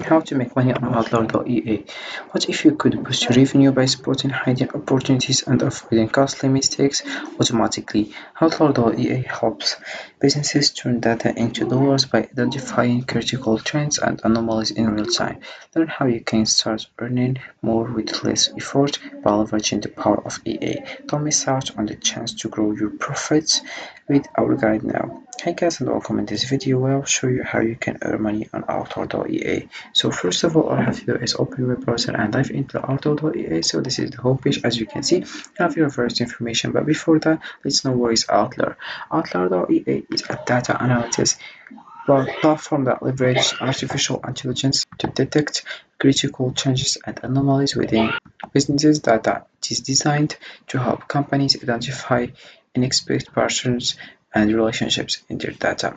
How to make money on Outlier.ea. What if you could boost your revenue by spotting hidden opportunities and avoiding costly mistakes automatically? Outlier.ea helps businesses turn data into dollars by identifying critical trends and anomalies in real time. Learn how you can start earning more with less effort by leveraging the power of EA. Don't miss out on the chance to grow your profits with our guide now. Hey guys, and welcome. In this video where I'll show you how you can earn money on Outlier.ea. So first of all have to do is open your web browser and dive into Outlier.ea. So this is the homepage. As you can see, you have your first information, but before that, let's know what is Outlier. Outlier.ea is a data analysis platform that leverages artificial intelligence to detect critical changes and anomalies within businesses data. It is designed to help companies identify unexpected patterns and relationships in their data,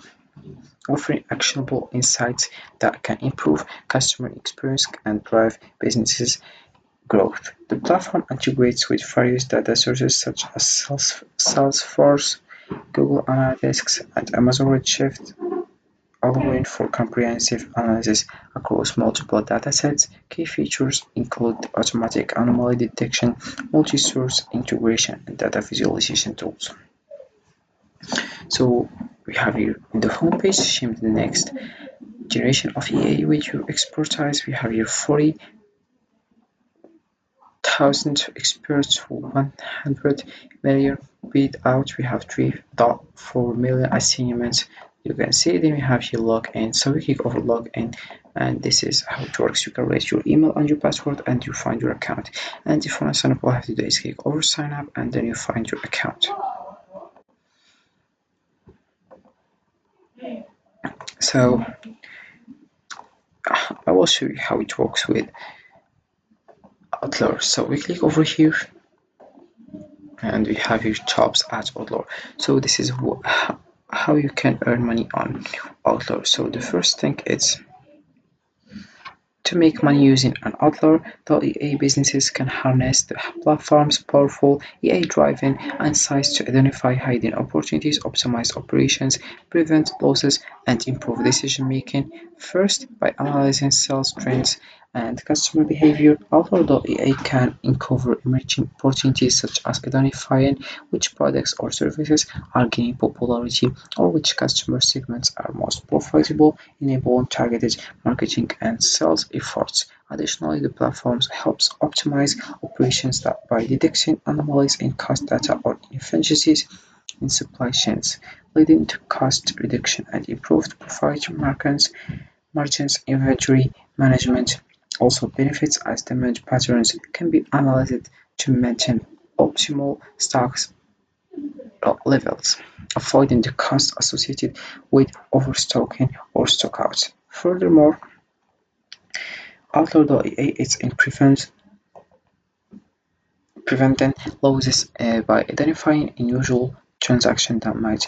offering actionable insights that can improve customer experience and drive businesses growth. The platform integrates with various data sources such as Salesforce, Google Analytics, and Amazon Redshift, allowing for comprehensive analysis across multiple datasets. Key features include automatic anomaly detection, multi-source integration, and data visualization tools. So we have here in the homepage, shim the next generation of EA with your expertise. We have here 40,000 experts for 100 million bid out. We have 3.4 million assignments. You can see, then we have here login. So we click over login, and this is how it works. You can raise your email and your password, and you find your account. And if you want to sign up, all you have to do is click over sign up, and then you find your account. So I will show you how it works with Outlier. So we click over here, and we have here jobs at Outlier. So this is how you can earn money on Outlier. So the first thing is to make money using an Outlier.ea. Businesses can harness the platform's powerful AI-driven insights to identify hidden opportunities, optimize operations, prevent losses, and improve decision-making. First, by analyzing sales trends and customer behavior, Outlier.ea can uncover emerging opportunities such as identifying which products or services are gaining popularity or which customer segments are most profitable, enabling targeted marketing and sales efforts. Additionally, the platform helps optimize operations by detecting anomalies in cost data or inefficiencies in supply chains, leading to cost reduction and improved profit margins. Inventory management also benefits as demand patterns can be analyzed to maintain optimal stocks levels, avoiding the costs associated with overstocking or stockouts. Furthermore, Outlier.ea is in preventing losses by identifying unusual transactions that might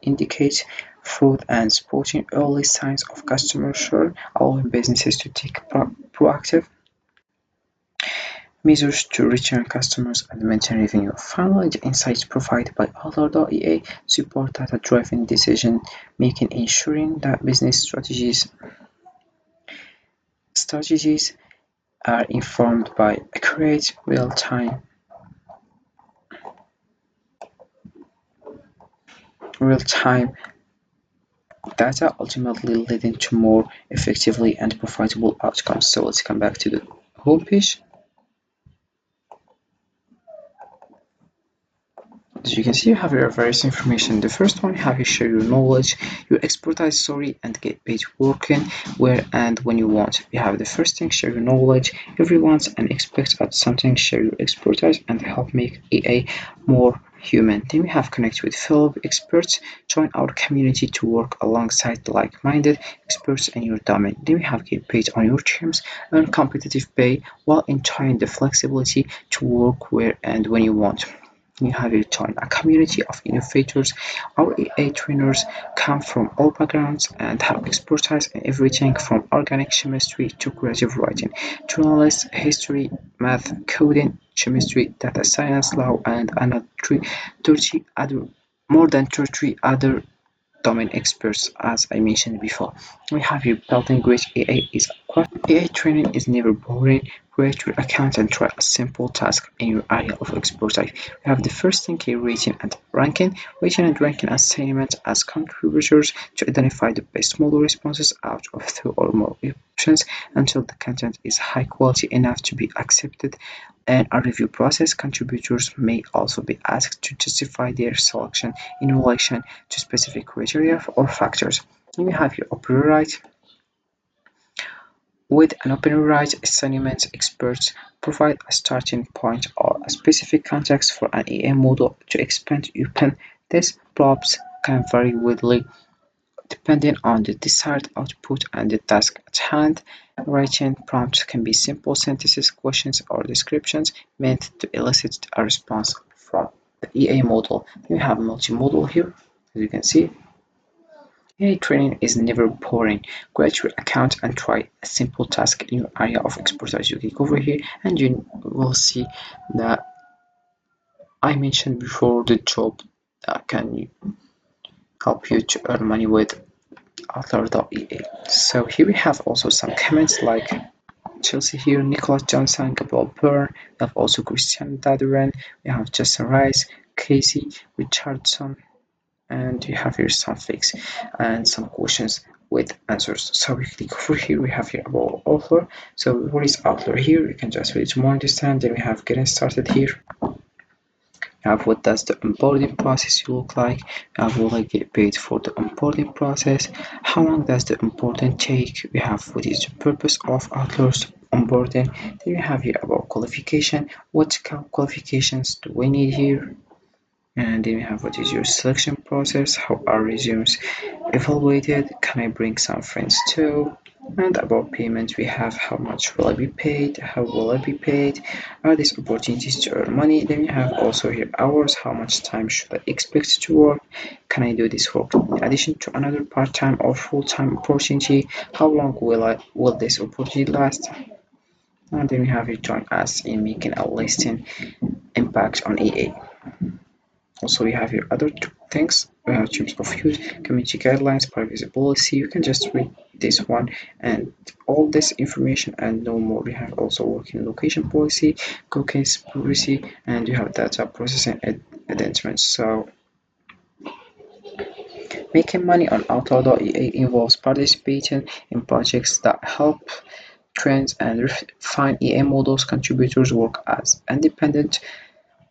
indicate fraud and spotting early signs of customer churn, allowing businesses to take proactive measures to return customers and maintain revenue. Finally, the insights provided by Outlier.ea support data-driven decision-making, ensuring that business strategies are informed by accurate, real-time data, ultimately leading to more effectively and profitable outcomes. So let's come back to the homepage. As you can see, you have your various information. The first one, you have you share your knowledge, your expertise, story, and get paid working where and when you want. You have the first thing, share your knowledge. Everyone's an expert at something. Share your expertise and help make EA more human. Then we have connect with fellow experts. Join our community to work alongside like-minded experts in your domain. Then we have get paid on your terms, earn competitive pay while enjoying the flexibility to work where and when you want. You have joined a community of innovators. Our AI trainers come from all backgrounds and have expertise in everything from organic chemistry to creative writing, journalists, history, math, coding, chemistry, data science, law, and more than 30 other domain experts, as I mentioned before. We have here building great AI is AI training is never boring. Create your account and try a simple task in your area of expertise. We have the first thing here, rating and ranking. Rating and ranking assignments as contributors to identify the best model responses out of two or more options until the content is high quality enough to be accepted. And a review process, contributors may also be asked to justify their selection in relation to specific criteria or factors. We have here open right. With an open right assignment, experts provide a starting point or a specific context for an AI model to expand upon. These blobs can vary widely depending on the desired output and the task at hand. Writing prompts can be simple sentences, questions, or descriptions meant to elicit a response from the AI model. We have multimodal here, as you can see. AI training is never boring. Create your account and try a simple task in your area of expertise. You click over here and you will see that I mentioned before the job that can help you to earn money with Outlier.ea. So here we have also some comments like Chelsea here, Nicholas Johnson, Gabriel Byrne, we have also Christian Daduran, we have Justin Rice, Casey Richardson, and you have here some fakes and some questions with answers. So we click over here, we have here about Outlier. So what is Outlier here? You can just read to more understand. Then we have getting started here. You have what does the onboarding process look like. You have will I get paid for the onboarding process. How long does the onboarding take? We have what is the purpose of Outlier's onboarding. Then we have here about qualification. What qualifications do we need here? And then we have what is your selection process, how are resumes evaluated, can I bring some friends too, and about payment we have how much will I be paid, how will I be paid, are these opportunities to earn money. Then we have also here hours, how much time should I expect to work, can I do this work in addition to another part-time or full-time opportunity, how long will this opportunity last. And then we have here join us in making a listing impact on EA. Also, we have here other things. We have terms of use, community guidelines, privacy policy. You can just read this one and all this information and no more. We have also working location policy, cookies policy, and you have data processing arrangements. So making money on Outlaw.ea involves participating in projects that help trends and refine EA models. Contributors work as independent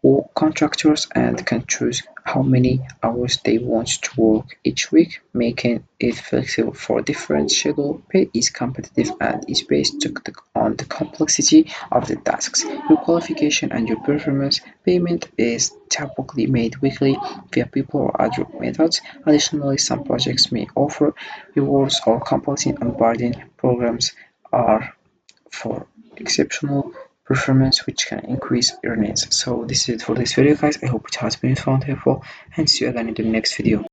or contractors and can choose how many hours they want to work each week, making it flexible for different schedule. Pay is competitive and is based on the complexity of the tasks, your qualification, and your performance. Payment is typically made weekly via people or other methods. Additionally, some projects may offer rewards or compulsory onboarding programs are for exceptional performance which can increase earnings. So this is it for this video guys. I hope it has been found helpful and see you again in the next video.